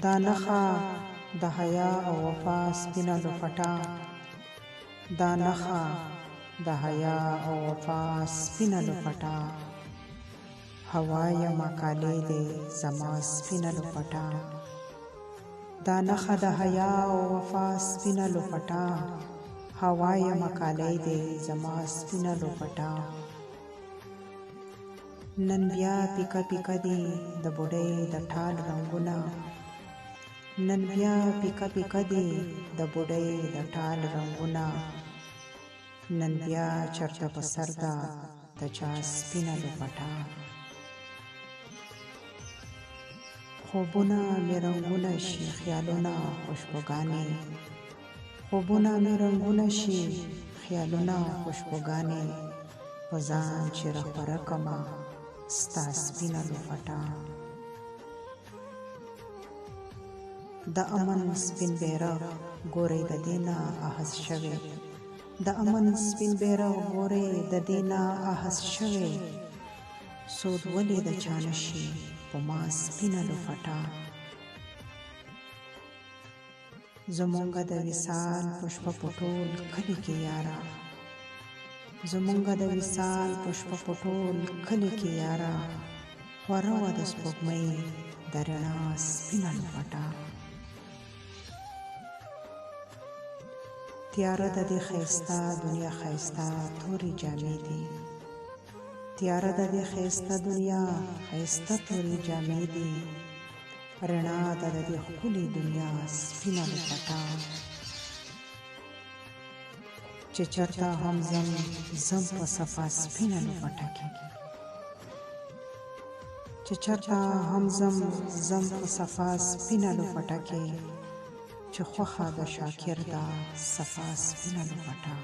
دا نښه د حیا او وفا سپینه لوپټه، دا نښه د حیا او وفا سپینه لوپټه، هوا یمه کالی دی زما سپینه لوپټه، دا نښه د حیا او وفا سپینه لوپټه، هوا یمه کالی دی زما سپینه لوپټه. نن بیا پیکه پیکه دي د بوډۍ د ټال رنګونه، نن بیا پیکه پیکه دي د بوډۍ د ټال رنګونه، نن بیا چرته په سر ده د چا سپینه لوپټه. خوبونه مې رنګونه شي خیالونه خوشبوګانې، خوبونه مې رنګونه شي خیالونه خوشبوګانې، په ځان چې رخبره کمه ستا سپینه لوپټه. د امن سپین بیرغ ګورئ د دې نه اخذ شوی، د امن سپین بیرغ ګورئ د دې نه اخذ شوی، سود ولې د چا نشي په ما سپینه لوپټه. زمونږه د وصال په شپه په ټول کلي کې یاره، زمونږه د وصال په شپه په ټول کلي کې یاره، خوره وه د سپوږمۍ د رڼا سپینه لوپټه. تیاره د دې ښایسته دنیا ښایسته تورې جامې دي، تیاره د دې ښایسته دنیا ښایسته تورې جامې دي، رڼا د دې ښکلې دنیا سپینه لوپټه. چې چرته هم ځم ځم په صفا سپینه لوپټه کې، چې چرته هم ځم ځم په صفا سپینه لوپټه کې، چې خوښه د شاکر ده صفا سپینه لوپټه.